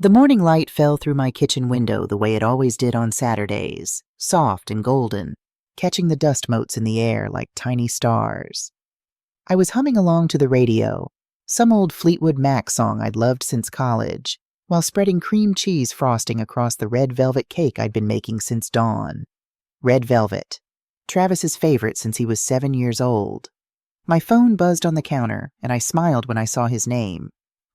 The morning light fell through my kitchen window the way it always did on Saturdays, soft and golden, catching the dust motes in the air like tiny stars. I was humming along to the radio, some old Fleetwood Mac song I'd loved since college, while spreading cream cheese frosting across the red velvet cake I'd been making since dawn. Red velvet. Travis's favorite since he was 7 years old. My phone buzzed on the counter, and I smiled when I saw his name.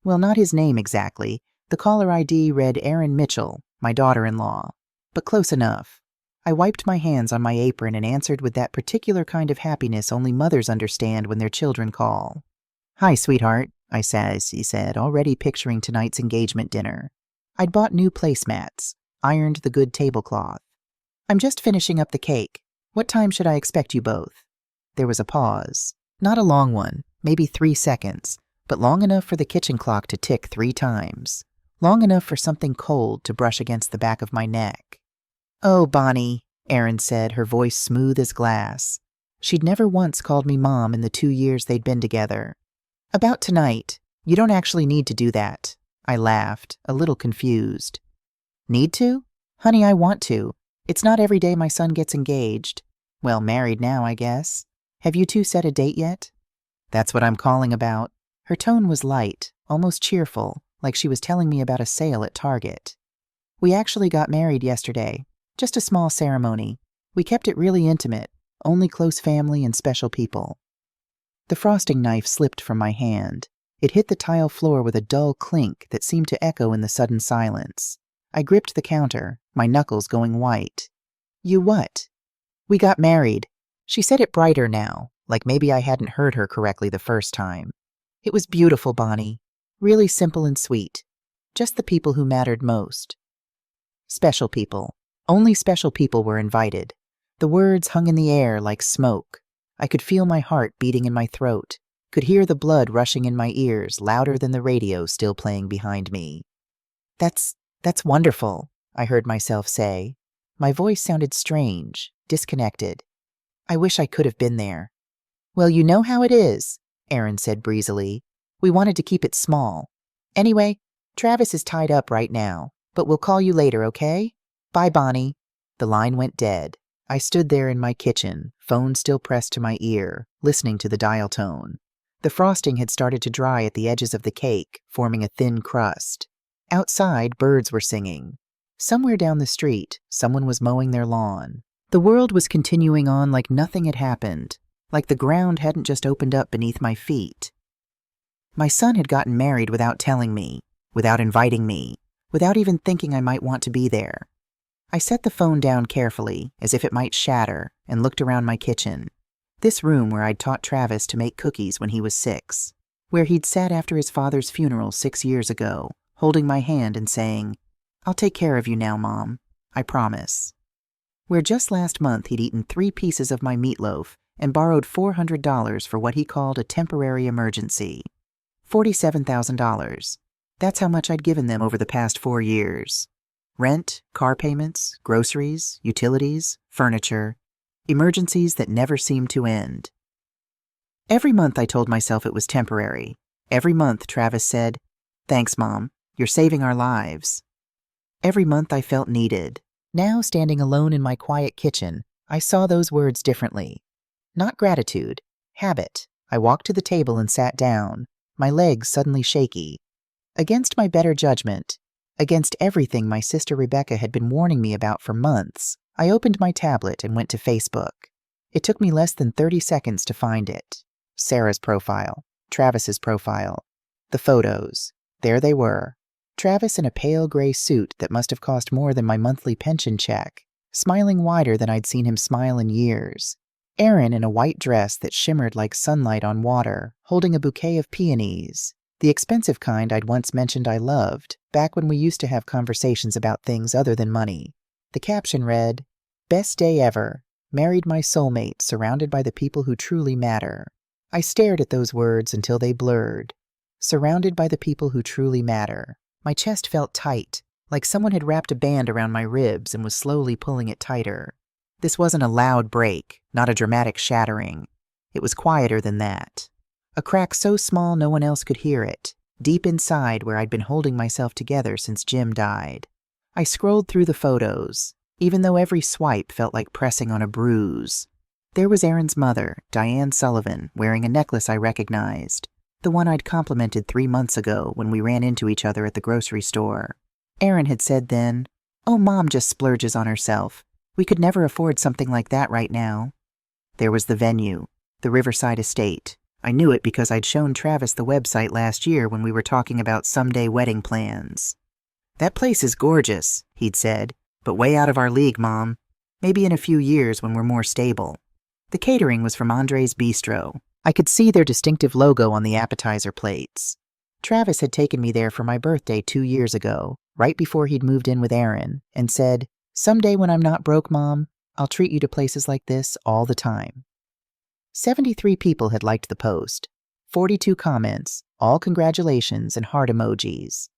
Well, not his name exactly. The caller ID read Erin Mitchell, my daughter-in-law. But close enough. I wiped my hands on my apron and answered with that particular kind of happiness only mothers understand when their children call. "Hi, sweetheart," he said, already picturing tonight's engagement dinner. I'd bought new placemats, ironed the good tablecloth. "I'm just finishing up the cake. What time should I expect you both?" There was a pause. Not a long one, maybe 3 seconds, but long enough for the kitchen clock to tick 3 times. Long enough for something cold to brush against the back of my neck. "Oh, Bonnie," Erin said, her voice smooth as glass. She'd never once called me Mom in the 2 years they'd been together. "About tonight. You don't actually need to do that." I laughed, a little confused. "Need to? Honey, I want to. It's not every day my son gets engaged. Well, married now, I guess. Have you two set a date yet?" "That's what I'm calling about." Her tone was light, almost cheerful, like she was telling me about a sale at Target. "We actually got married yesterday. Just a small ceremony. We kept it really intimate, only close family and special people." The frosting knife slipped from my hand. It hit the tile floor with a dull clink that seemed to echo in the sudden silence. I gripped the counter, my knuckles going white. "You what?" "We got married." She said it brighter now, like maybe I hadn't heard her correctly the first time. "It was beautiful, Bonnie. Really simple and sweet. Just the people who mattered most." Special people. Only special people were invited. The words hung in the air like smoke. I could feel my heart beating in my throat, could hear the blood rushing in my ears louder than the radio still playing behind me. That's wonderful," I heard myself say. My voice sounded strange, disconnected. "I wish I could have been there." "Well, you know how it is," Erin said breezily. "We wanted to keep it small. Anyway, Travis is tied up right now, but we'll call you later, okay? Bye, Bonnie." The line went dead. I stood there in my kitchen, phone still pressed to my ear, listening to the dial tone. The frosting had started to dry at the edges of the cake, forming a thin crust. Outside, birds were singing. Somewhere down the street, someone was mowing their lawn. The world was continuing on like nothing had happened, like the ground hadn't just opened up beneath my feet. My son had gotten married without telling me, without inviting me, without even thinking I might want to be there. I set the phone down carefully, as if it might shatter, and looked around my kitchen. This room where I'd taught Travis to make cookies when he was 6, where he'd sat after his father's funeral 6 years ago, holding my hand and saying, "I'll take care of you now, Mom. I promise." Where just last month he'd eaten 3 pieces of my meatloaf and borrowed $400 for what he called a temporary emergency. $47,000. That's how much I'd given them over the past 4 years. Rent, car payments, groceries, utilities, furniture, emergencies that never seemed to end. Every month I told myself it was temporary. Every month Travis said, "Thanks, Mom. You're saving our lives." Every month I felt needed. Now, standing alone in my quiet kitchen, I saw those words differently. Not gratitude, habit. I walked to the table and sat down, my legs suddenly shaky. Against my better judgment, against everything my sister Rebecca had been warning me about for months, I opened my tablet and went to Facebook. It took me less than 30 seconds to find it. Sarah's profile, Travis's profile, the photos. There they were. Travis in a pale gray suit that must have cost more than my monthly pension check, smiling wider than I'd seen him smile in years. Erin in a white dress that shimmered like sunlight on water, holding a bouquet of peonies, the expensive kind I'd once mentioned I loved, back when we used to have conversations about things other than money. The caption read, "Best day ever. Married my soulmate, surrounded by the people who truly matter." I stared at those words until they blurred. Surrounded by the people who truly matter. My chest felt tight, like someone had wrapped a band around my ribs and was slowly pulling it tighter. This wasn't a loud break, not a dramatic shattering. It was quieter than that. A crack so small no one else could hear it, deep inside where I'd been holding myself together since Jim died. I scrolled through the photos, even though every swipe felt like pressing on a bruise. There was Erin's mother, Diane Sullivan, wearing a necklace I recognized, the one I'd complimented 3 months ago when we ran into each other at the grocery store. Erin had said then, "Oh, Mom just splurges on herself. We could never afford something like that right now." There was the venue, the Riverside Estate. I knew it because I'd shown Travis the website last year when we were talking about someday wedding plans. "That place is gorgeous," he'd said, "but way out of our league, Mom. Maybe in a few years when we're more stable." The catering was from Andre's Bistro. I could see their distinctive logo on the appetizer plates. Travis had taken me there for my birthday 2 years ago, right before he'd moved in with Erin, and said, "Someday when I'm not broke, Mom, I'll treat you to places like this all the time." 73 people had liked the post, 42 comments, all congratulations and heart emojis.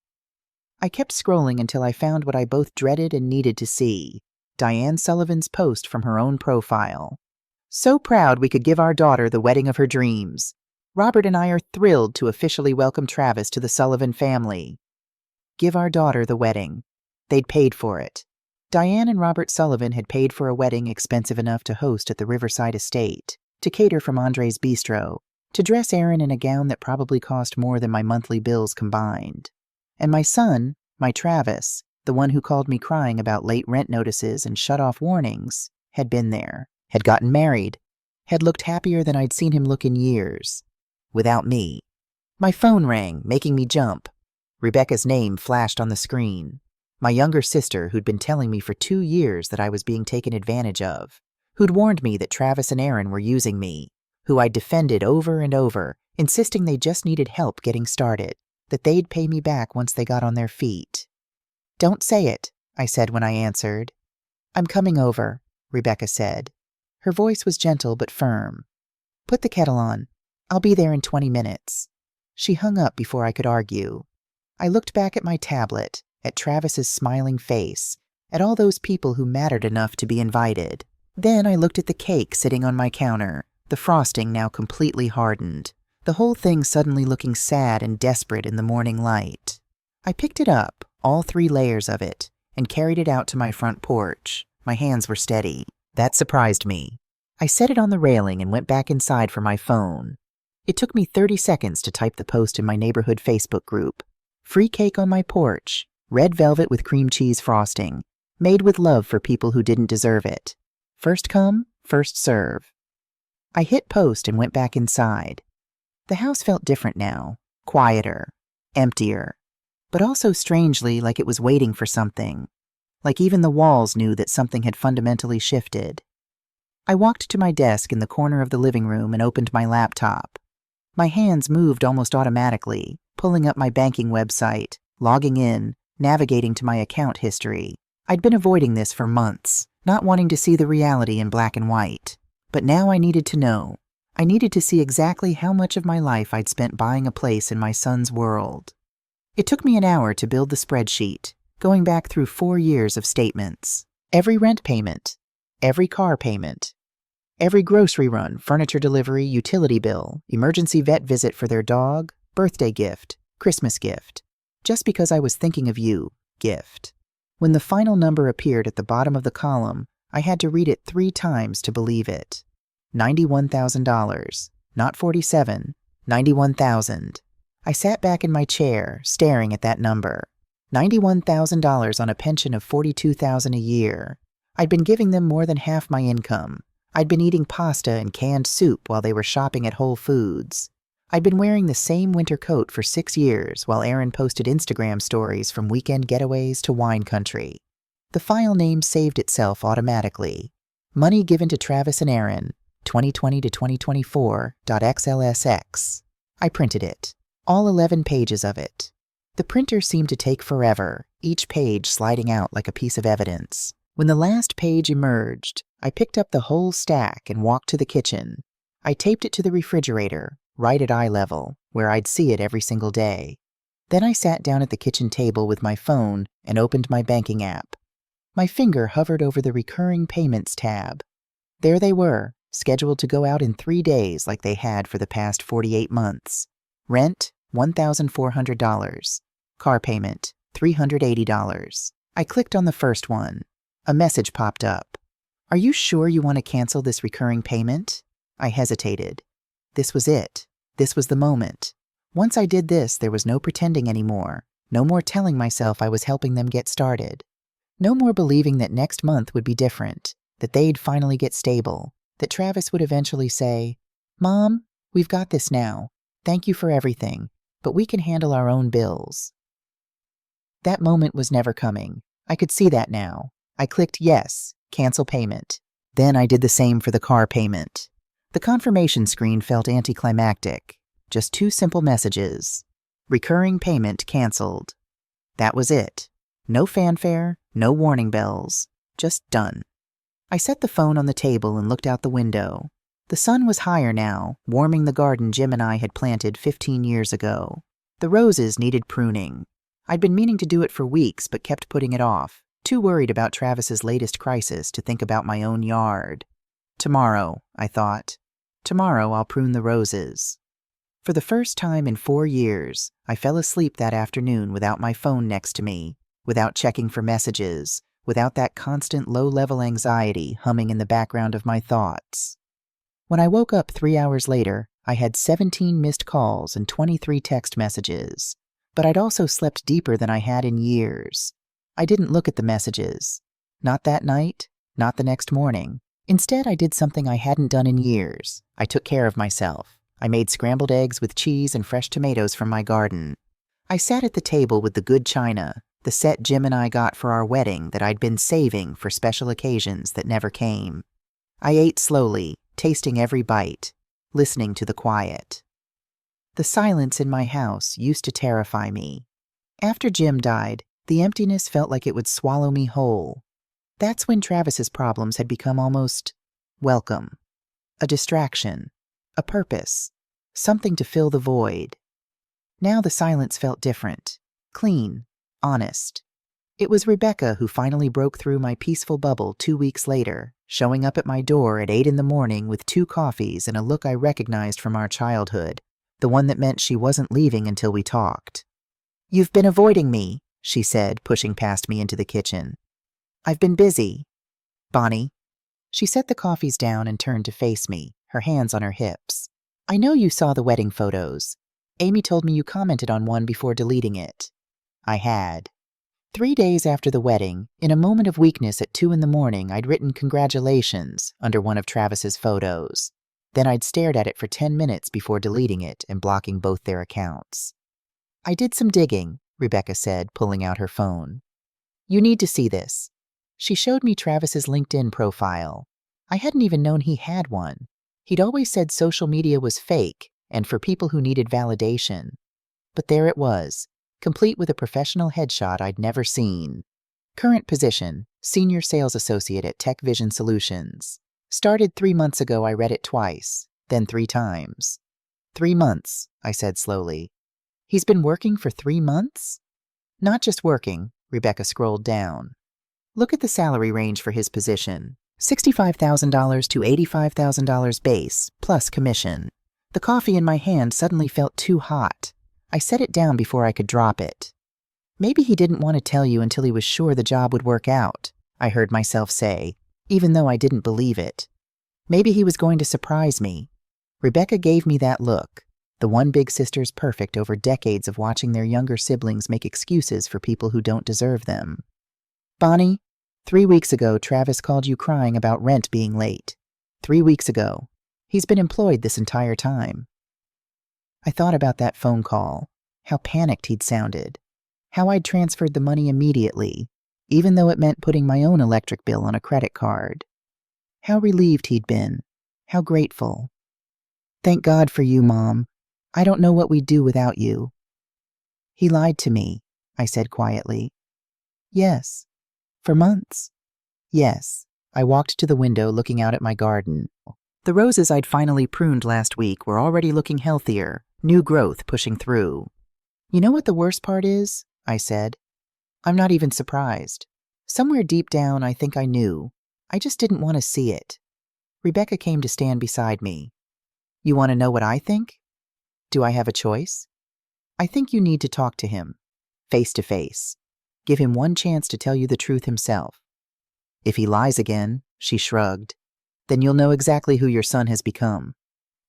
I kept scrolling until I found what I both dreaded and needed to see, Diane Sullivan's post from her own profile. "So proud we could give our daughter the wedding of her dreams. Robert and I are thrilled to officially welcome Travis to the Sullivan family." Give our daughter the wedding. They'd paid for it. Diane and Robert Sullivan had paid for a wedding expensive enough to host at the Riverside Estate, to cater from Andre's Bistro, to dress Erin in a gown that probably cost more than my monthly bills combined. And my son, my Travis, the one who called me crying about late rent notices and shut-off warnings, had been there, had gotten married, had looked happier than I'd seen him look in years. Without me. My phone rang, making me jump. Rebecca's name flashed on the screen. My younger sister, who'd been telling me for 2 years that I was being taken advantage of, who'd warned me that Travis and Erin were using me, who I'd defended over and over, insisting they just needed help getting started, that they'd pay me back once they got on their feet. "Don't say it," I said when I answered. "I'm coming over," Rebecca said. Her voice was gentle but firm. "Put the kettle on. I'll be there in 20 minutes. She hung up before I could argue. I looked back at my tablet, at Travis's smiling face, at all those people who mattered enough to be invited. Then I looked at the cake sitting on my counter, the frosting now completely hardened, the whole thing suddenly looking sad and desperate in the morning light. I picked it up, all 3 layers of it, and carried it out to my front porch. My hands were steady. That surprised me. I set it on the railing and went back inside for my phone. It took me 30 seconds to type the post in my neighborhood Facebook group. Free cake on my porch, red velvet with cream cheese frosting, made with love for people who didn't deserve it. First come, first serve. I hit post and went back inside. The house felt different now, quieter, emptier, but also strangely like it was waiting for something, like even the walls knew that something had fundamentally shifted. I walked to my desk in the corner of the living room and opened my laptop. My hands moved almost automatically, pulling up my banking website, logging in, navigating to my account history. I'd been avoiding this for months, not wanting to see the reality in black and white. But now I needed to know. I needed to see exactly how much of my life I'd spent buying a place in my son's world. It took me an hour to build the spreadsheet, going back through 4 years of statements. Every rent payment, every car payment, every grocery run, furniture delivery, utility bill, emergency vet visit for their dog, birthday gift, Christmas gift, just because I was thinking of you, gift. When the final number appeared at the bottom of the column, I had to read it 3 times to believe it. $91,000, not 47, 91,000. I sat back in my chair, staring at that number. $91,000 on a pension of $42,000 a year. I'd been giving them more than half my income. I'd been eating pasta and canned soup while they were shopping at Whole Foods. I'd been wearing the same winter coat for 6 years while Erin posted Instagram stories from weekend getaways to wine country. The file name saved itself automatically. Money given to Travis and Erin, 2020 to 2024.xlsx. I printed it. All 11 pages of it. The printer seemed to take forever, each page sliding out like a piece of evidence. When the last page emerged, I picked up the whole stack and walked to the kitchen. I taped it to the refrigerator, right at eye level, where I'd see it every single day. Then I sat down at the kitchen table with my phone and opened my banking app. My finger hovered over the recurring payments tab. There they were, scheduled to go out in 3 days like they had for the past 48 months. Rent, $1,400. Car payment, $380. I clicked on the first one. A message popped up. Are you sure you want to cancel this recurring payment? I hesitated. This was it. This was the moment. Once I did this, there was no pretending anymore. No more telling myself I was helping them get started. No more believing that next month would be different, that they'd finally get stable, that Travis would eventually say, Mom, we've got this now. Thank you for everything, but we can handle our own bills. That moment was never coming. I could see that now. I clicked yes, cancel payment. Then I did the same for the car payment. The confirmation screen felt anticlimactic. Just 2 simple messages. Recurring payment canceled. That was it. No fanfare, no warning bells. Just done. I set the phone on the table and looked out the window. The sun was higher now, warming the garden Jim and I had planted 15 years ago. The roses needed pruning. I'd been meaning to do it for weeks but kept putting it off, too worried about Travis's latest crisis to think about my own yard. Tomorrow, I thought. Tomorrow I'll prune the roses. For the first time in 4 years, I fell asleep that afternoon without my phone next to me, without checking for messages, without that constant low-level anxiety humming in the background of my thoughts. When I woke up 3 hours later, I had 17 missed calls and 23 text messages. But I'd also slept deeper than I had in years. I didn't look at the messages. Not that night, not the next morning. Instead, I did something I hadn't done in years. I took care of myself. I made scrambled eggs with cheese and fresh tomatoes from my garden. I sat at the table with the good china, the set Jim and I got for our wedding that I'd been saving for special occasions that never came. I ate slowly, tasting every bite, listening to the quiet. The silence in my house used to terrify me. After Jim died, the emptiness felt like it would swallow me whole. That's when Travis's problems had become almost welcome. A distraction. A purpose. Something to fill the void. Now the silence felt different. Clean. Honest. It was Rebecca who finally broke through my peaceful bubble 2 weeks later, showing up at my door at 8 a.m. with 2 coffees and a look I recognized from our childhood, the one that meant she wasn't leaving until we talked. "You've been avoiding me," she said, pushing past me into the kitchen. "I've been busy." "Bonnie." She set the coffees down and turned to face me, her hands on her hips. "I know you saw the wedding photos. Amy told me you commented on one before deleting it." I had. 3 days after the wedding, in a moment of weakness at 2 a.m, I'd written congratulations under one of Travis's photos. Then I'd stared at it for 10 minutes before deleting it and blocking both their accounts. "I did some digging," Rebecca said, pulling out her phone. "You need to see this." She showed me Travis's LinkedIn profile. I hadn't even known he had one. He'd always said social media was fake and for people who needed validation. But there it was, complete with a professional headshot I'd never seen. Current position, Senior Sales Associate at Tech Vision Solutions. Started 3 months ago. I read it twice, then 3 times. 3 months, I said slowly. He's been working for 3 months? Not just working, Rebecca scrolled down. Look at the salary range for his position. $65,000 to $85,000 base, plus commission. The coffee in my hand suddenly felt too hot. I set it down before I could drop it. Maybe he didn't want to tell you until he was sure the job would work out, I heard myself say, even though I didn't believe it. Maybe he was going to surprise me. Rebecca gave me that look, the one big sister's perfect over decades of watching their younger siblings make excuses for people who don't deserve them. "Bonnie, 3 weeks ago Travis called you crying about rent being late. 3 weeks ago. He's been employed this entire time." I thought about that phone call, how panicked he'd sounded, how I'd transferred the money immediately, even though it meant putting my own electric bill on a credit card. How relieved he'd been, how grateful. "Thank God for you, Mom. I don't know what we'd do without you." "He lied to me," I said quietly. "Yes. For months." "Yes." I walked to the window looking out at my garden. The roses I'd finally pruned last week were already looking healthier, new growth pushing through. "You know what the worst part is?" I said. "I'm not even surprised. Somewhere deep down I think I knew. I just didn't want to see it." Rebecca came to stand beside me. "You want to know what I think? Do I have a choice?" I think you need to talk to him, face to face. Give him one chance to tell you the truth himself. If he lies again, she shrugged, then you'll know exactly who your son has become.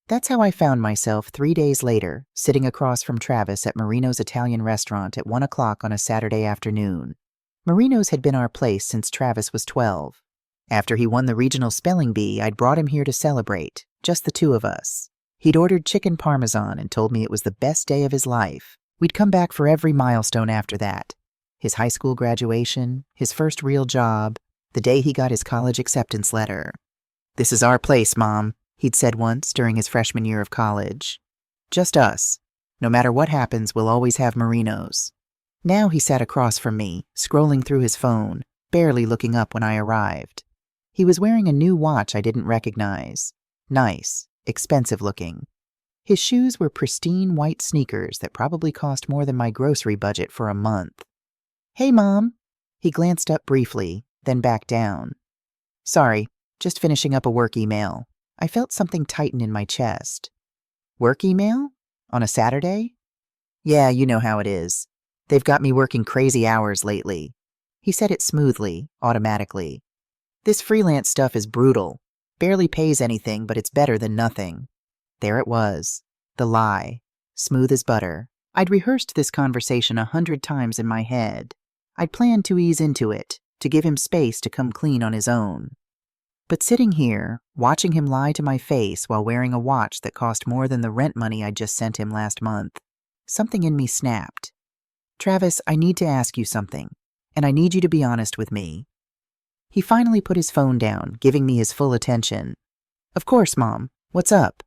That's how I found myself 3 days later, sitting across from Travis at Marino's Italian restaurant at 1 o'clock on a Saturday afternoon. Marino's had been our place since Travis was 12. After he won the regional spelling bee, I'd brought him here to celebrate, just the two of us. He'd ordered chicken parmesan and told me it was the best day of his life. We'd come back for every milestone after that. His high school graduation, his first real job, the day he got his college acceptance letter. "This is our place, Mom," he'd said once during his freshman year of college. "Just us. No matter what happens, we'll always have Marino's." Now he sat across from me, scrolling through his phone, barely looking up when I arrived. He was wearing a new watch I didn't recognize. Nice, expensive looking. His shoes were pristine white sneakers that probably cost more than my grocery budget for a month. "Hey, Mom." He glanced up briefly, then back down. "Sorry, just finishing up a work email." I felt something tighten in my chest. "Work email? On a Saturday?" "Yeah, you know how it is. They've got me working crazy hours lately." He said it smoothly, automatically. "This freelance stuff is brutal. Barely pays anything, but it's better than nothing." There it was. The lie. Smooth as butter. I'd rehearsed this conversation 100 times in my head. I'd planned to ease into it, to give him space to come clean on his own. But sitting here, watching him lie to my face while wearing a watch that cost more than the rent money I'd just sent him last month, something in me snapped. "Travis, I need to ask you something, and I need you to be honest with me." He finally put his phone down, giving me his full attention. "Of course, Mom. What's up?"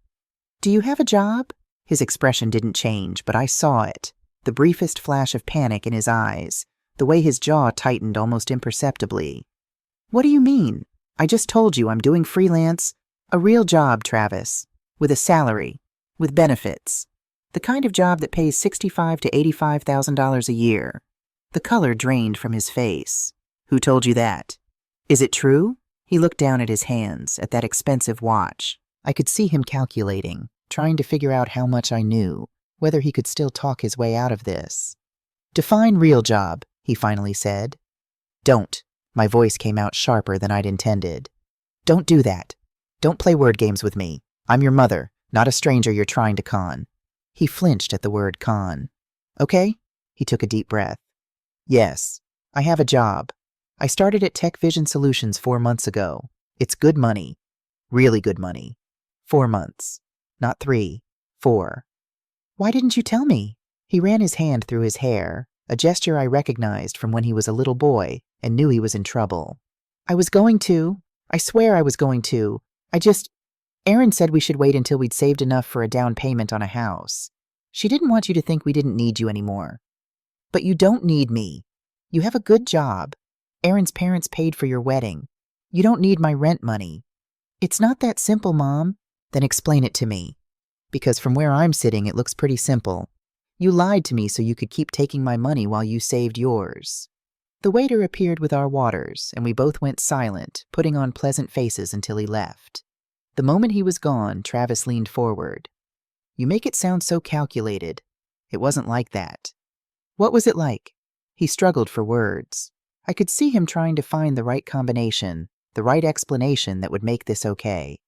"Do you have a job?" His expression didn't change, but I saw it. The briefest flash of panic in his eyes, the way his jaw tightened almost imperceptibly. "What do you mean? I just told you I'm doing freelance. A real job, Travis. With a salary. With benefits. The kind of job that pays $65,000 to $85,000 a year." The color drained from his face. "Who told you that?" "Is it true?" He looked down at his hands, at that expensive watch. I could see him calculating, trying to figure out how much I knew, whether he could still talk his way out of this. "Define real job," he finally said. "Don't." My voice came out sharper than I'd intended. "Don't do that. Don't play word games with me. I'm your mother, not a stranger you're trying to con." He flinched at the word con. "Okay?" He took a deep breath. "Yes, I have a job. I started at Tech Vision Solutions 4 months ago. It's good money. Really good money. 4 months. Not 3. 4. "Why didn't you tell me?" He ran his hand through his hair, a gesture I recognized from when he was a little boy and knew he was in trouble. "I was going to. I swear I was going to. Erin said we should wait until we'd saved enough for a down payment on a house. She didn't want you to think we didn't need you anymore." "But you don't need me. You have a good job. Erin's parents paid for your wedding. You don't need my rent money." "It's not that simple, Mom." "Then explain it to me. Because from where I'm sitting, it looks pretty simple. You lied to me so you could keep taking my money while you saved yours." The waiter appeared with our waters, and we both went silent, putting on pleasant faces until he left. The moment he was gone, Travis leaned forward. "You make it sound so calculated. It wasn't like that." "What was it like?" He struggled for words. I could see him trying to find the right combination, the right explanation that would make this okay.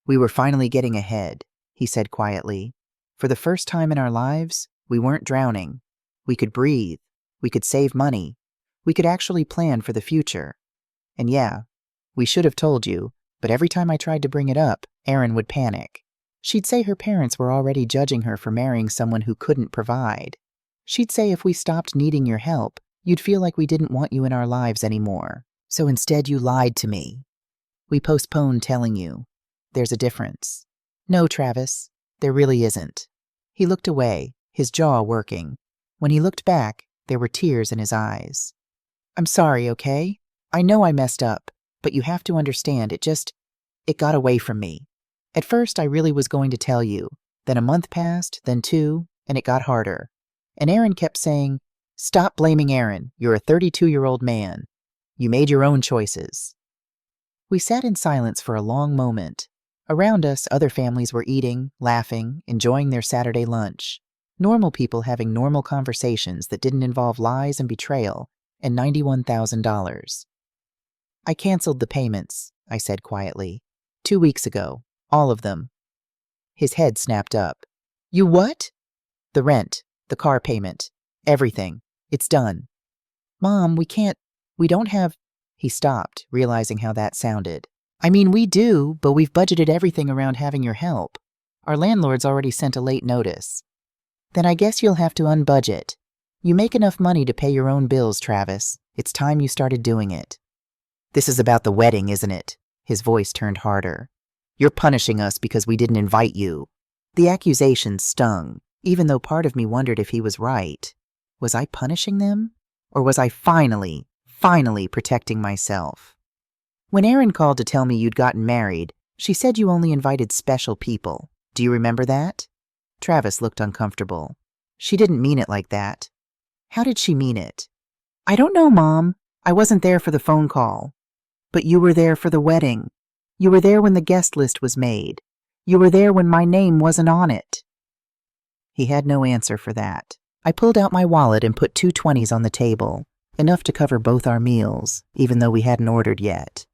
"We were finally getting ahead," he said quietly. "For the first time in our lives, we weren't drowning. We could breathe. We could save money. We could actually plan for the future. And yeah, we should have told you, but every time I tried to bring it up, Erin would panic. She'd say her parents were already judging her for marrying someone who couldn't provide. She'd say if we stopped needing your help, you'd feel like we didn't want you in our lives anymore. So instead you lied to me. We postponed telling you. There's a difference." "No, Travis, there really isn't." He looked away, his jaw working. When he looked back, there were tears in his eyes. "I'm sorry, okay? I know I messed up, but you have to understand, it got away from me. At first, I really was going to tell you. Then a month passed, then 2, and it got harder. And Erin kept saying, 'Stop blaming Erin. You're a 32-year-old man. You made your own choices.'" We sat in silence for a long moment. Around us, other families were eating, laughing, enjoying their Saturday lunch. Normal people having normal conversations that didn't involve lies and betrayal, and $91,000. I canceled the payments, I said quietly. 2 weeks ago. All of them. His head snapped up. You what? The rent, the car payment, everything. It's done. Mom, we don't have. He stopped, realizing how that sounded. I mean, we do, but we've budgeted everything around having your help. Our landlord's already sent a late notice. Then I guess you'll have to unbudget. You make enough money to pay your own bills, Travis. It's time you started doing it. This is about the wedding, isn't it? His voice turned harder. You're punishing us because we didn't invite you. The accusation stung, even though part of me wondered if he was right. Was I punishing them? Or was I finally protecting myself? When Erin called to tell me you'd gotten married, she said you only invited special people. Do you remember that? Travis looked uncomfortable. She didn't mean it like that. How did she mean it? I don't know, Mom. I wasn't there for the phone call. But you were there for the wedding. You were there when the guest list was made. You were there when my name wasn't on it. He had no answer for that. I pulled out my wallet and put 2 20s on the table, enough to cover both our meals, even though we hadn't ordered yet.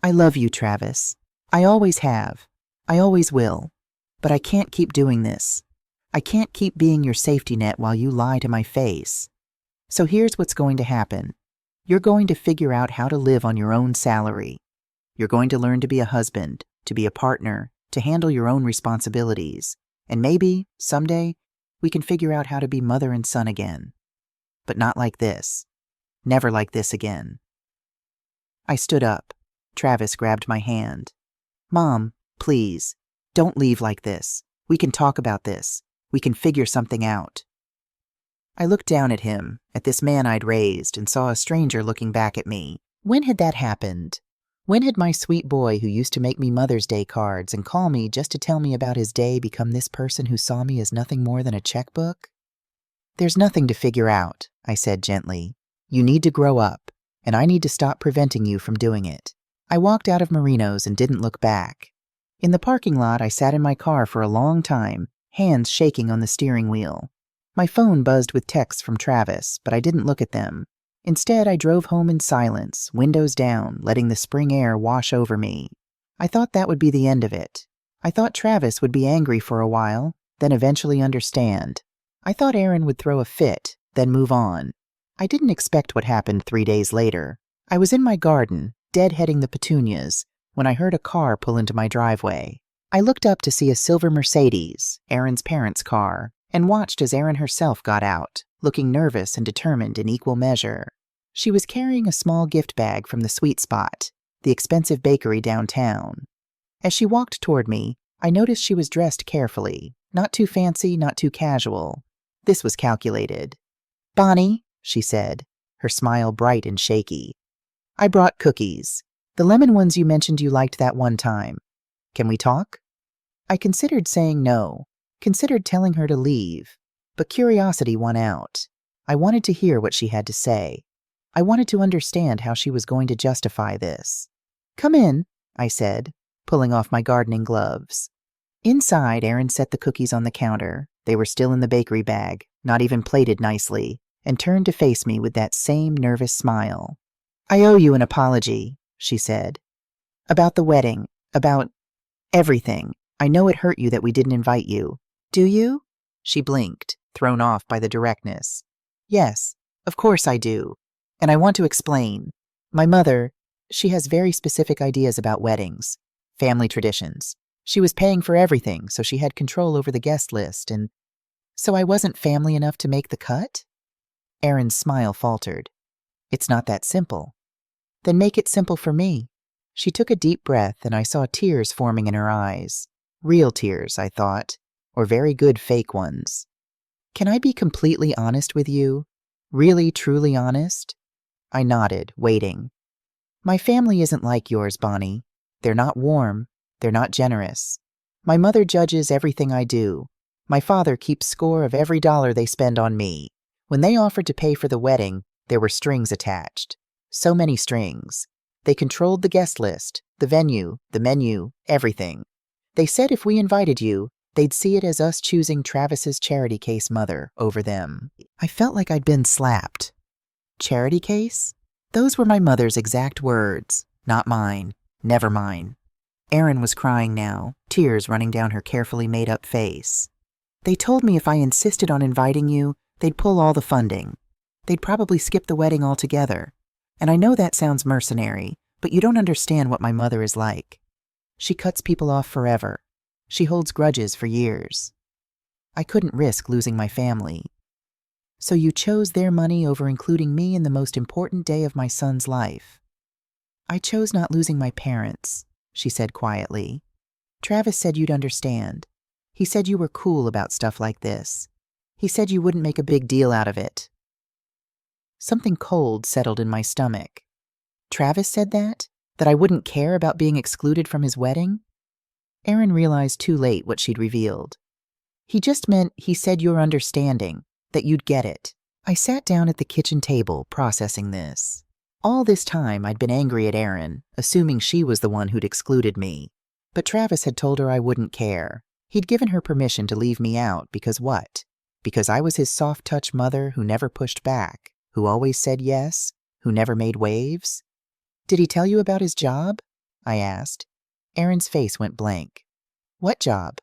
I love you, Travis. I always have. I always will. But I can't keep doing this. I can't keep being your safety net while you lie to my face. So here's what's going to happen. You're going to figure out how to live on your own salary. You're going to learn to be a husband, to be a partner, to handle your own responsibilities. And maybe, someday, we can figure out how to be mother and son again. But not like this. Never like this again. I stood up. Travis grabbed my hand. Mom, please, don't leave like this. We can talk about this. We can figure something out. I looked down at him, at this man I'd raised, and saw a stranger looking back at me. When had that happened? When had my sweet boy who used to make me Mother's Day cards and call me just to tell me about his day become this person who saw me as nothing more than a checkbook? There's nothing to figure out, I said gently. You need to grow up, and I need to stop preventing you from doing it. I walked out of Marino's and didn't look back. In the parking lot, I sat in my car for a long time, hands shaking on the steering wheel. My phone buzzed with texts from Travis, but I didn't look at them. Instead, I drove home in silence, windows down, letting the spring air wash over me. I thought that would be the end of it. I thought Travis would be angry for a while, then eventually understand. I thought Erin would throw a fit, then move on. I didn't expect what happened 3 days later. I was in my garden, deadheading the petunias, when I heard a car pull into my driveway. I looked up to see a silver Mercedes, Erin's parents' car, and watched as Erin herself got out, looking nervous and determined in equal measure. She was carrying a small gift bag from the Sweet Spot, the expensive bakery downtown. As she walked toward me, I noticed she was dressed carefully, not too fancy, not too casual. This was calculated. Bonnie, she said, her smile bright and shaky. I brought cookies. The lemon ones you mentioned you liked that one time. Can we talk? I considered saying no, considered telling her to leave, but curiosity won out. I wanted to hear what she had to say. I wanted to understand how she was going to justify this. Come in, I said, pulling off my gardening gloves. Inside, Erin set the cookies on the counter. They were still in the bakery bag, not even plated nicely, and turned to face me with that same nervous smile. I owe you an apology, she said. About the wedding, about everything. I know it hurt you that we didn't invite you. Do you? She blinked, thrown off by the directness. Yes, of course I do. And I want to explain. My mother, she has very specific ideas about weddings, family traditions. She was paying for everything, so she had control over the guest list, and so I wasn't family enough to make the cut? Erin's smile faltered. It's not that simple. Then make it simple for me. She took a deep breath, and I saw tears forming in her eyes. Real tears, I thought, or very good fake ones. Can I be completely honest with you? Really, truly honest? I nodded, waiting. My family isn't like yours, Bonnie. They're not warm. They're not generous. My mother judges everything I do. My father keeps score of every dollar they spend on me. When they offered to pay for the wedding, there were strings attached. So many strings. They controlled the guest list, the venue, the menu, everything. They said if we invited you, They'd see it as us choosing Travis's charity case mother over them. I felt like I'd been slapped. Charity case? Those were my mother's exact words, not mine. Never mine. Erin was crying now, tears running down her carefully made-up face. They told me if I insisted on inviting you, they'd pull all the funding. They'd probably skip the wedding altogether. And I know that sounds mercenary, but you don't understand what my mother is like. She cuts people off forever. She holds grudges for years. I couldn't risk losing my family. So you chose their money over including me in the most important day of my son's life. I chose not losing my parents, she said quietly. Travis said you'd understand. He said you were cool about stuff like this. He said you wouldn't make a big deal out of it. Something cold settled in my stomach. Travis said that? That I wouldn't care about being excluded from his wedding? Erin realized too late what she'd revealed. He just meant he said you're understanding, that you'd get it. I sat down at the kitchen table processing this. All this time I'd been angry at Erin, assuming she was the one who'd excluded me. But Travis had told her I wouldn't care. He'd given her permission to leave me out because what? Because I was his soft-touch mother who never pushed back, who always said yes, who never made waves? Did he tell you about his job? I asked. Erin's face went blank. What job?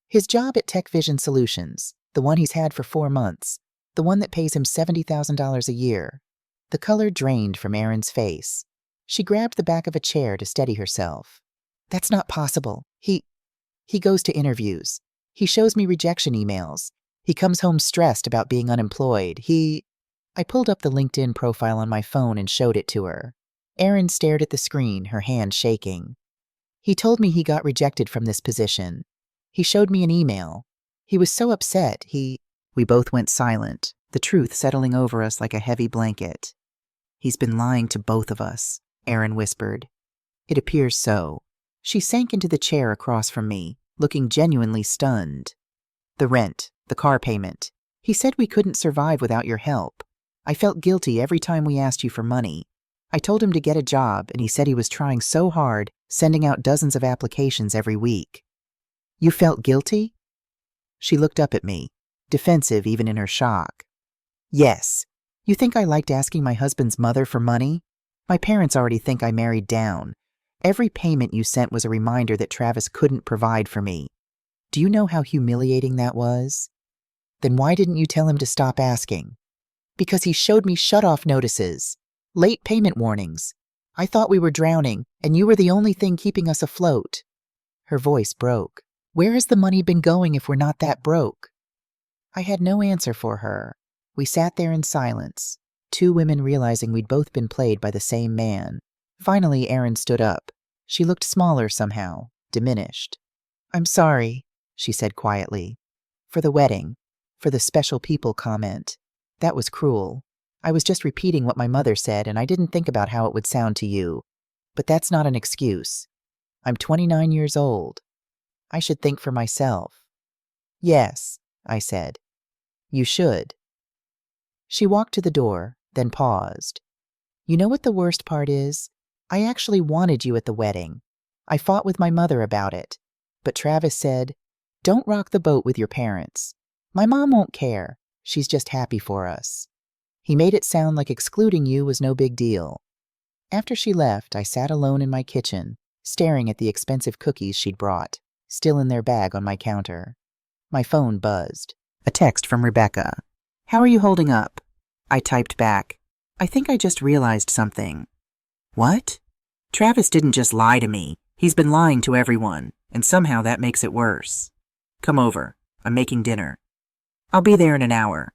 His job at Tech Vision Solutions, the one he's had for 4 months, the one that pays him $70,000 a year. The color drained from Erin's face. She grabbed the back of a chair to steady herself. That's not possible. He goes to interviews. He shows me rejection emails. He comes home stressed about being unemployed. I pulled up the LinkedIn profile on my phone and showed it to her. Erin stared at the screen, her hand shaking. He told me he got rejected from this position. He showed me an email. He was so upset, We both went silent, the truth settling over us like a heavy blanket. He's been lying to both of us, Erin whispered. It appears so. She sank into the chair across from me, looking genuinely stunned. The rent, the car payment. He said we couldn't survive without your help. I felt guilty every time we asked you for money. I told him to get a job, and he said he was trying so hard, sending out dozens of applications every week. You felt guilty? She looked up at me, defensive even in her shock. Yes. You think I liked asking my husband's mother for money? My parents already think I married down. Every payment you sent was a reminder that Travis couldn't provide for me. Do you know how humiliating that was? Then why didn't you tell him to stop asking? Because he showed me shut-off notices. Late payment warnings. I thought we were drowning, and you were the only thing keeping us afloat. Her voice broke. Where has the money been going if we're not that broke? I had no answer for her. We sat there in silence, 2 women realizing we'd both been played by the same man. Finally, Erin stood up. She looked smaller somehow, diminished. I'm sorry, she said quietly. For the wedding, for the special people comment. That was cruel. I was just repeating what my mother said, and I didn't think about how it would sound to you. But that's not an excuse. I'm 29 years old. I should think for myself. Yes, I said. You should. She walked to the door, then paused. You know what the worst part is? I actually wanted you at the wedding. I fought with my mother about it. But Travis said, don't rock the boat with your parents. My mom won't care. She's just happy for us. He made it sound like excluding you was no big deal. After she left, I sat alone in my kitchen, staring at the expensive cookies she'd brought, still in their bag on my counter. My phone buzzed. A text from Rebecca. How are you holding up? I typed back. I think I just realized something. What? Travis didn't just lie to me. He's been lying to everyone, and somehow that makes it worse. Come over. I'm making dinner. I'll be there in an hour.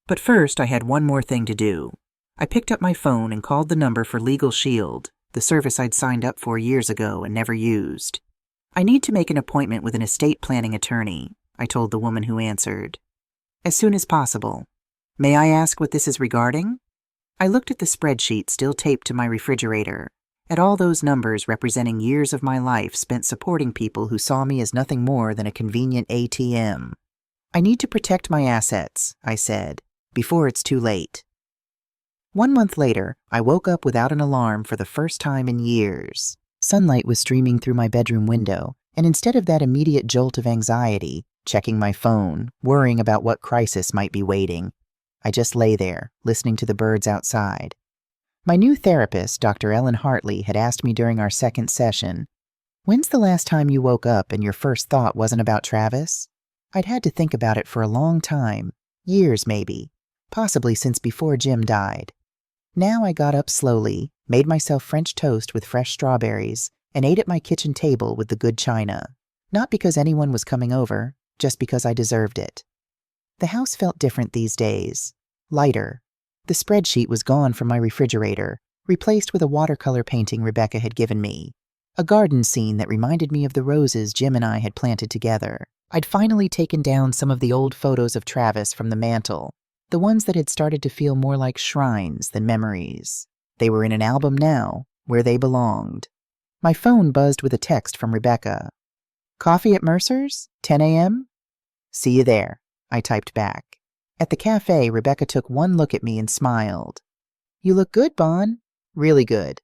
But first, I had one more thing to do. I picked up my phone and called the number for Legal Shield, the service I'd signed up for years ago and never used. I need to make an appointment with an estate planning attorney, I told the woman who answered. As soon as possible. May I ask what this is regarding? I looked at the spreadsheet still taped to my refrigerator, at all those numbers representing years of my life spent supporting people who saw me as nothing more than a convenient ATM. I need to protect my assets, I said, before it's too late. 1 month later, I woke up without an alarm for the first time in years. Sunlight was streaming through my bedroom window, and instead of that immediate jolt of anxiety, checking my phone, worrying about what crisis might be waiting. I just lay there, listening to the birds outside. My new therapist, Dr. Ellen Hartley, had asked me during our second session, "When's the last time you woke up and your first thought wasn't about Travis?" I'd had to think about it for a long time, years maybe, possibly since before Jim died. Now I got up slowly, made myself French toast with fresh strawberries, and ate at my kitchen table with the good china. Not because anyone was coming over, just because I deserved it. The house felt different these days, lighter. The spreadsheet was gone from my refrigerator, replaced with a watercolor painting Rebecca had given me. A garden scene that reminded me of the roses Jim and I had planted together. I'd finally taken down some of the old photos of Travis from the mantel, the ones that had started to feel more like shrines than memories. They were in an album now, where they belonged. My phone buzzed with a text from Rebecca. "Coffee at Mercer's? 10 a.m.? See you there," I typed back. At the cafe, Rebecca took one look at me and smiled. "You look good, Bon." "Really good."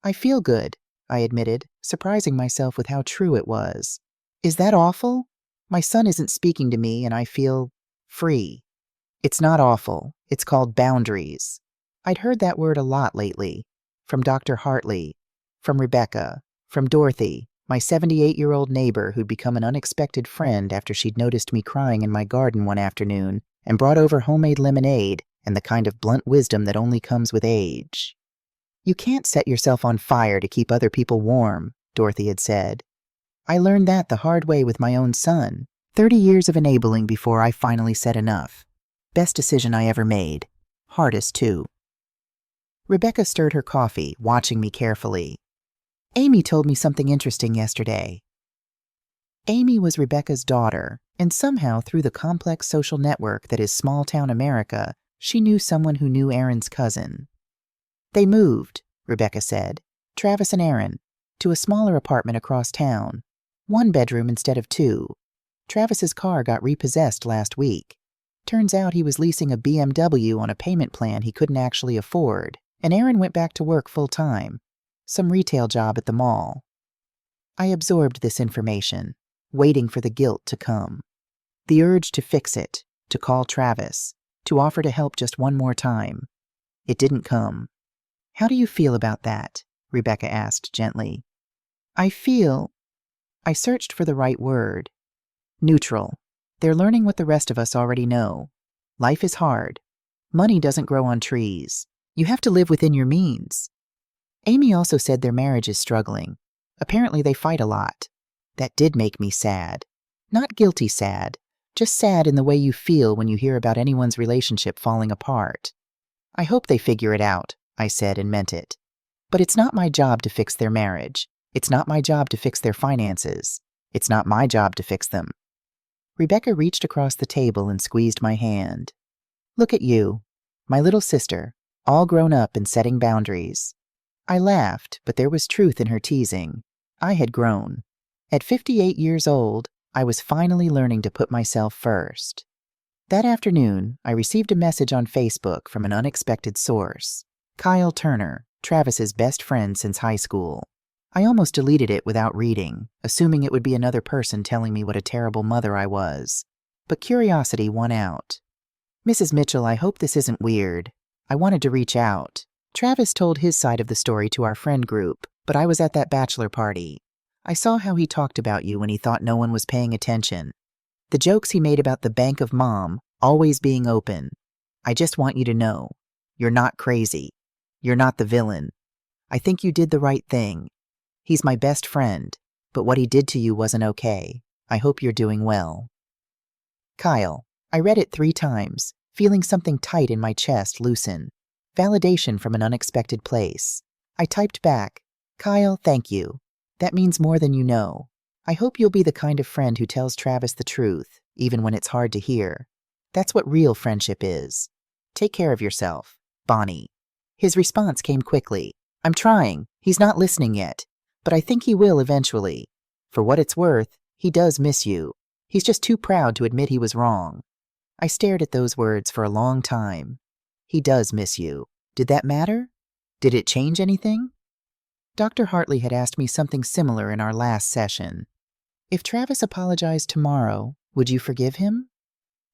"I feel good," I admitted, surprising myself with how true it was. "Is that awful? My son isn't speaking to me and I feel free." "It's not awful. It's called boundaries." I'd heard that word a lot lately. From Dr. Hartley, from Rebecca, from Dorothy, my 78-year-old neighbor who'd become an unexpected friend after she'd noticed me crying in my garden one afternoon and brought over homemade lemonade and the kind of blunt wisdom that only comes with age. "You can't set yourself on fire to keep other people warm," Dorothy had said. I learned that the hard way with my own son. 30 years of enabling before I finally said enough. Best decision I ever made. Hardest, too. Rebecca stirred her coffee, watching me carefully. "Amy told me something interesting yesterday." Amy was Rebecca's daughter, and somehow through the complex social network that is small-town America, she knew someone who knew Aaron's cousin. "They moved," Rebecca said, "Travis and Aaron, to a smaller apartment across town. 1 bedroom instead of 2. Travis's car got repossessed last week. Turns out he was leasing a BMW on a payment plan he couldn't actually afford, and Aaron went back to work full-time, some retail job at the mall." I absorbed this information, waiting for the guilt to come. The urge to fix it, to call Travis, to offer to help just one more time. It didn't come. "How do you feel about that?" Rebecca asked gently. I searched for the right word. Neutral. They're learning what the rest of us already know. Life is hard. Money doesn't grow on trees. You have to live within your means. Amy also said their marriage is struggling. Apparently they fight a lot. That did make me sad. Not guilty sad, just sad in the way you feel when you hear about anyone's relationship falling apart. "I hope they figure it out," I said and meant it. "But it's not my job to fix their marriage. It's not my job to fix their finances. It's not my job to fix them." Rebecca reached across the table and squeezed my hand. "Look at you, my little sister, all grown up and setting boundaries." I laughed, but there was truth in her teasing. I had grown. At 58 years old, I was finally learning to put myself first. That afternoon, I received a message on Facebook from an unexpected source. Kyle Turner, Travis's best friend since high school. I almost deleted it without reading, assuming it would be another person telling me what a terrible mother I was. But curiosity won out. "Mrs. Mitchell, I hope this isn't weird. I wanted to reach out. Travis told his side of the story to our friend group, but I was at that bachelor party. I saw how he talked about you when he thought no one was paying attention. The jokes he made about the Bank of Mom always being open. I just want you to know, you're not crazy. You're not the villain. I think you did the right thing. He's my best friend, but what he did to you wasn't okay. I hope you're doing well." Kyle. I read it 3 times, feeling something tight in my chest loosen. Validation from an unexpected place. I typed back, "Kyle, thank you. That means more than you know. I hope you'll be the kind of friend who tells Travis the truth, even when it's hard to hear. That's what real friendship is. Take care of yourself. Bonnie." His response came quickly. "I'm trying. He's not listening yet. But I think he will eventually. For what it's worth, he does miss you. He's just too proud to admit he was wrong." I stared at those words for a long time. He does miss you. Did that matter? Did it change anything? Dr. Hartley had asked me something similar in our last session. If Travis apologized tomorrow, Would you forgive him?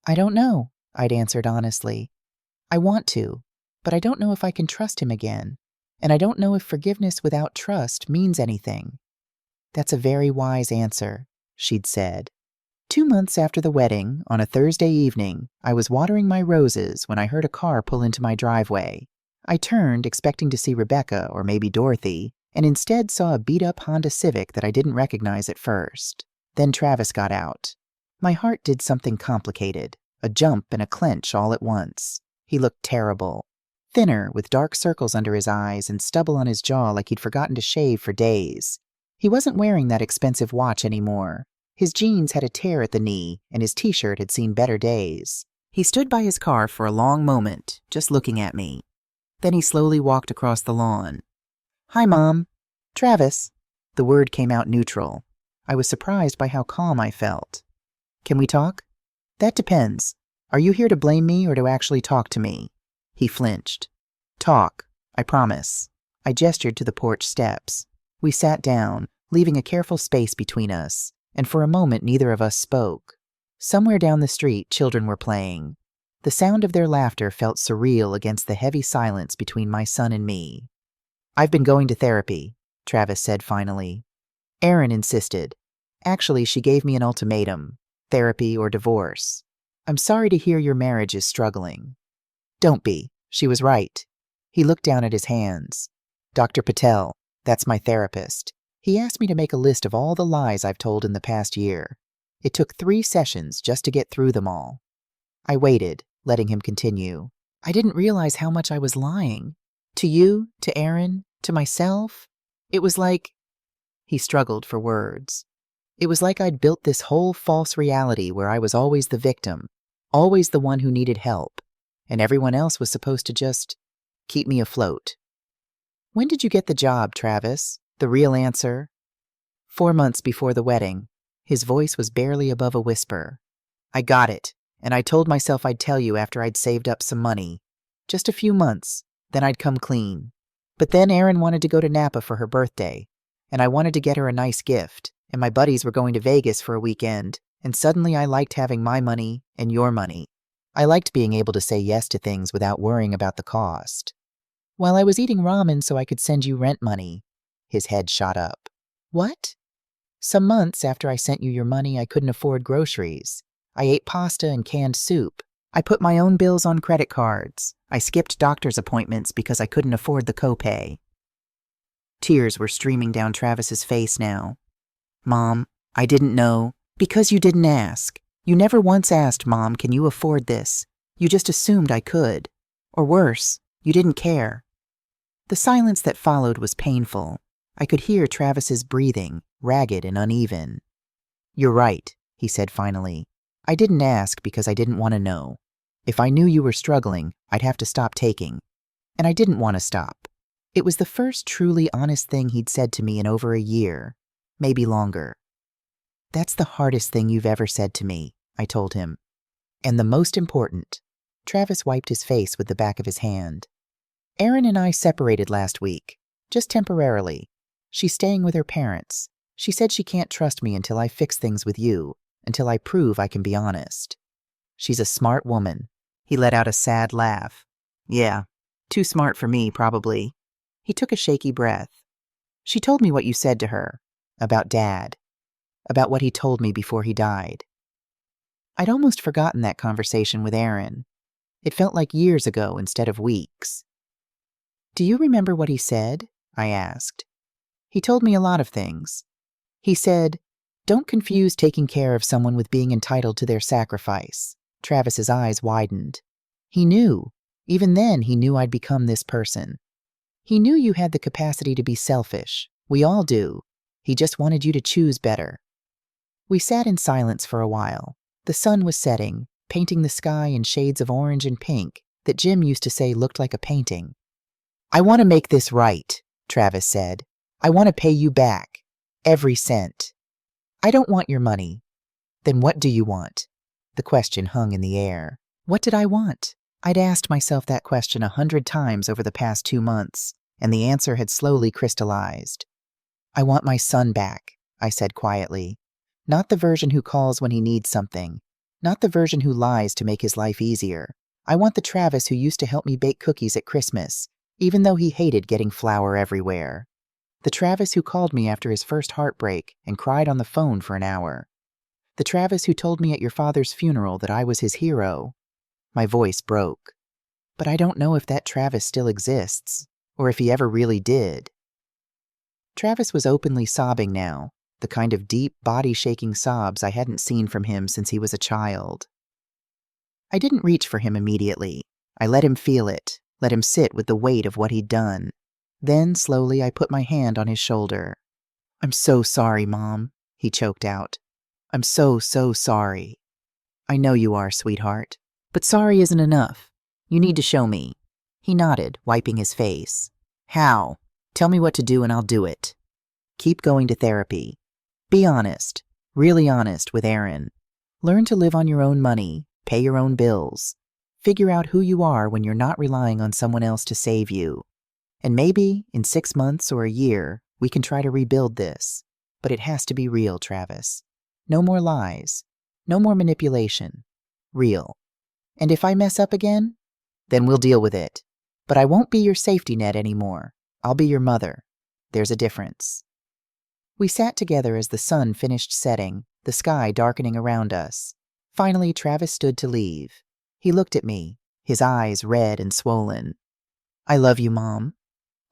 I don't know, I'd answered honestly. I want to, but I don't know if I can trust him again, and I don't know if forgiveness without trust means anything. That's a very wise answer, she'd said. 2 months after the wedding, on a Thursday evening, I was watering my roses when I heard a car pull into my driveway. I turned, expecting to see Rebecca or maybe Dorothy, and instead saw a beat-up Honda Civic that I didn't recognize at first. Then Travis got out. My heart did something complicated, a jump and a clench all at once. He looked terrible. Thinner, with dark circles under his eyes and stubble on his jaw like he'd forgotten to shave for days. He wasn't wearing that expensive watch anymore. His jeans had a tear at the knee, and his t-shirt had seen better days. He stood by his car for a long moment, just looking at me. Then he slowly walked across the lawn. Hi, Mom. Travis. The word came out neutral. I was surprised by how calm I felt. Can we talk? That depends. Are you here to blame me or to actually talk to me? He flinched. Talk, I promise. I gestured to the porch steps. We sat down, leaving a careful space between us, and for a moment neither of us spoke. Somewhere down the street, children were playing. The sound of their laughter felt surreal against the heavy silence between my son and me. I've been going to therapy, Travis said finally. Erin insisted. Actually, she gave me an ultimatum. Therapy or divorce. I'm sorry to hear your marriage is struggling. Don't be. She was right. He looked down at his hands. Dr. Patel, that's my therapist. He asked me to make a list of all the lies I've told in the past year. It took 3 sessions just to get through them all. I waited, letting him continue. I didn't realize how much I was lying. To you, to Erin, to myself. It was like... He struggled for words. It was like I'd built this whole false reality where I was always the victim, always the one who needed help, and everyone else was supposed to just keep me afloat. When did you get the job, Travis? The real answer? 4 months before the wedding. His voice was barely above a whisper. I got it, and I told myself I'd tell you after I'd saved up some money. Just a few months, then I'd come clean. But then Erin wanted to go to Napa for her birthday, and I wanted to get her a nice gift, and my buddies were going to Vegas for a weekend, and suddenly I liked having my money and your money. I liked being able to say yes to things without worrying about the cost. While I was eating ramen so I could send you rent money. His head shot up. What? Some months after I sent you your money, I couldn't afford groceries. I ate pasta and canned soup. I put my own bills on credit cards. I skipped doctor's appointments because I couldn't afford the copay. Tears were streaming down Travis's face now. Mom, I didn't know. Because you didn't ask. You never once asked, Mom, can you afford this? You just assumed I could. Or worse, you didn't care. The silence that followed was painful. I could hear Travis's breathing, ragged and uneven. You're right, he said finally. I didn't ask because I didn't want to know. If I knew you were struggling, I'd have to stop taking. And I didn't want to stop. It was the first truly honest thing he'd said to me in over a year, maybe longer. That's the hardest thing you've ever said to me, I told him. And the most important. Travis wiped his face with the back of his hand. Erin and I separated last week, just temporarily. She's staying with her parents. She said she can't trust me until I fix things with you, until I prove I can be honest. She's a smart woman. He let out a sad laugh. Yeah, too smart for me, probably. He took a shaky breath. She told me what you said to her, about Dad, about what he told me before he died. I'd almost forgotten that conversation with Erin. It felt like years ago instead of weeks. Do you remember what he said? I asked. He told me a lot of things. He said, don't confuse taking care of someone with being entitled to their sacrifice. Travis's eyes widened. He knew. Even then, he knew I'd become this person. He knew you had the capacity to be selfish. We all do. He just wanted you to choose better. We sat in silence for a while. The sun was setting, painting the sky in shades of orange and pink that Jim used to say looked like a painting. I want to make this right, Travis said. I want to pay you back. Every cent. I don't want your money. Then what do you want? The question hung in the air. What did I want? I'd asked myself that question 100 times over the past 2 months, and the answer had slowly crystallized. I want my son back, I said quietly. Not the version who calls when he needs something. Not the version who lies to make his life easier. I want the Travis who used to help me bake cookies at Christmas, even though he hated getting flour everywhere. The Travis who called me after his first heartbreak and cried on the phone for an hour. The Travis who told me at your father's funeral that I was his hero. My voice broke. But I don't know if that Travis still exists, or if he ever really did. Travis was openly sobbing now, the kind of deep, body-shaking sobs I hadn't seen from him since he was a child. I didn't reach for him immediately. I let him feel it, let him sit with the weight of what he'd done. Then, slowly, I put my hand on his shoulder. "I'm so sorry, Mom," he choked out. "I'm so sorry." "I know you are, sweetheart. But sorry isn't enough. You need to show me." He nodded, wiping his face. "How? Tell me what to do and I'll do it." "Keep going to therapy. Be honest, really honest with Aaron. Learn to live on your own money, pay your own bills. Figure out who you are when you're not relying on someone else to save you. And maybe, in 6 months or a year, we can try to rebuild this. But it has to be real, Travis. No more lies. No more manipulation. Real. And if I mess up again, then we'll deal with it. But I won't be your safety net anymore. I'll be your mother. There's a difference." We sat together as the sun finished setting, the sky darkening around us. Finally, Travis stood to leave. He looked at me, his eyes red and swollen. "I love you, Mom.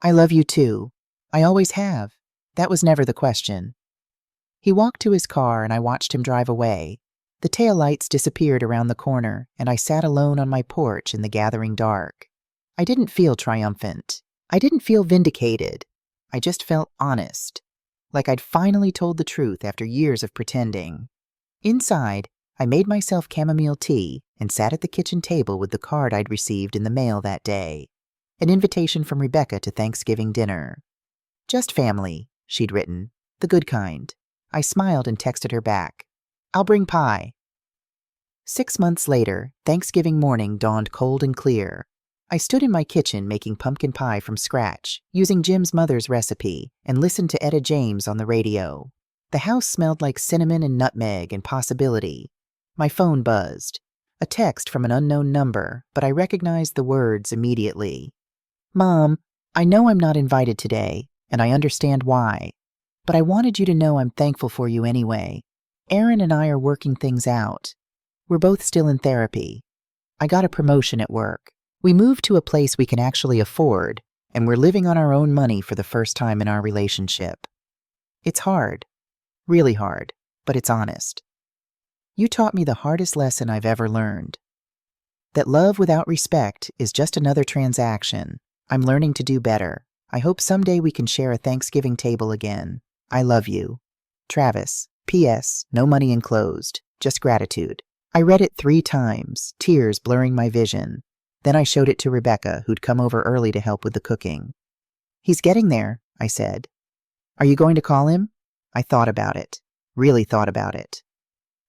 I love you too. I always have. That was never the question." He walked to his car and I watched him drive away. The taillights disappeared around the corner and I sat alone on my porch in the gathering dark. I didn't feel triumphant. I didn't feel vindicated. I just felt honest. Like I'd finally told the truth after years of pretending. Inside, I made myself chamomile tea and sat at the kitchen table with the card I'd received in the mail that day. An invitation from Rebecca to Thanksgiving dinner. "Just family," she'd written. "The good kind." I smiled and texted her back. "I'll bring pie." 6 months later, Thanksgiving morning dawned cold and clear. I stood in my kitchen making pumpkin pie from scratch, using Jim's mother's recipe, and listened to Etta James on the radio. The house smelled like cinnamon and nutmeg and possibility. My phone buzzed. A text from an unknown number, but I recognized the words immediately. "Mom, I know I'm not invited today, and I understand why. But I wanted you to know I'm thankful for you anyway. Aaron and I are working things out. We're both still in therapy. I got a promotion at work. We moved to a place we can actually afford, and we're living on our own money for the first time in our relationship. It's hard, really hard, but it's honest. You taught me the hardest lesson I've ever learned. That love without respect is just another transaction. I'm learning to do better. I hope someday we can share a Thanksgiving table again. I love you. Travis. P.S. No money enclosed. Just gratitude." I read it 3 times, tears blurring my vision. Then I showed it to Rebecca, who'd come over early to help with the cooking. "He's getting there," I said. "Are you going to call him?" I thought about it. Really thought about it.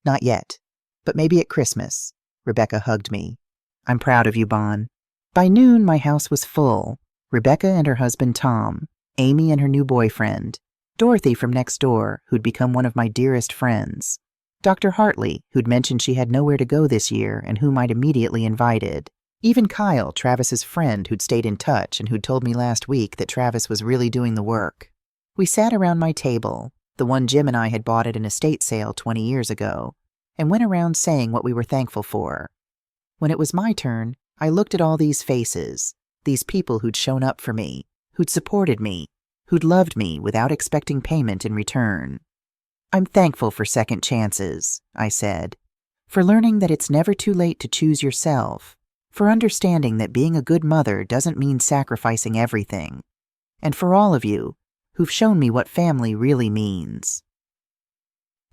"Not yet, but maybe at Christmas." Rebecca hugged me. "I'm proud of you, Bon." By noon, my house was full. Rebecca and her husband Tom, Amy and her new boyfriend, Dorothy from next door, who'd become one of my dearest friends, Dr. Hartley, who'd mentioned she had nowhere to go this year and whom I'd immediately invited. Even Kyle, Travis's friend, who'd stayed in touch and who'd told me last week that Travis was really doing the work. We sat around my table, the one Jim and I had bought at an estate sale 20 years ago, and went around saying what we were thankful for. When it was my turn, I looked at all these faces, these people who'd shown up for me, who'd supported me, who'd loved me without expecting payment in return. "I'm thankful for second chances," I said, "for learning that it's never too late to choose yourself, for understanding that being a good mother doesn't mean sacrificing everything, and for all of you who've shown me what family really means."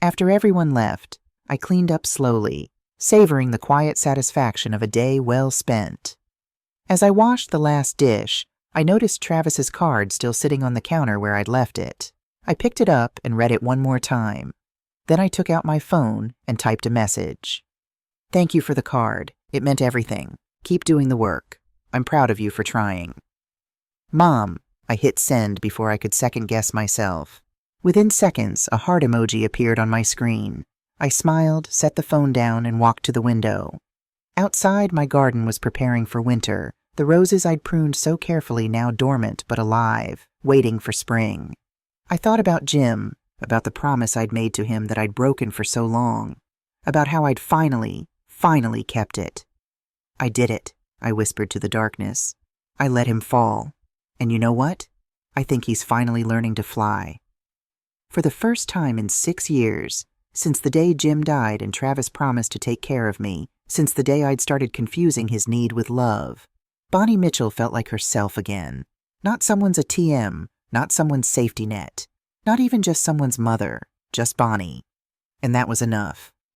After everyone left, I cleaned up slowly, savoring the quiet satisfaction of a day well spent. As I washed the last dish, I noticed Travis's card still sitting on the counter where I'd left it. I picked it up and read it one more time. Then I took out my phone and typed a message. "Thank you for the card. It meant everything. Keep doing the work. I'm proud of you for trying." "Mom," I hit send before I could second-guess myself. Within seconds, a heart emoji appeared on my screen. I smiled, set the phone down, and walked to the window. Outside, my garden was preparing for winter, the roses I'd pruned so carefully now dormant but alive, waiting for spring. I thought about Jim, about the promise I'd made to him that I'd broken for so long, about how I'd finally kept it. I did it, I whispered to the darkness. I let him fall. And you know what? I think he's finally learning to fly. For the first time in 6 years, since the day Jim died and Travis promised to take care of me, since the day I'd started confusing his need with love, Bonnie Mitchell felt like herself again. Not someone's ATM, not someone's safety net, not even just someone's mother, just Bonnie. And that was enough.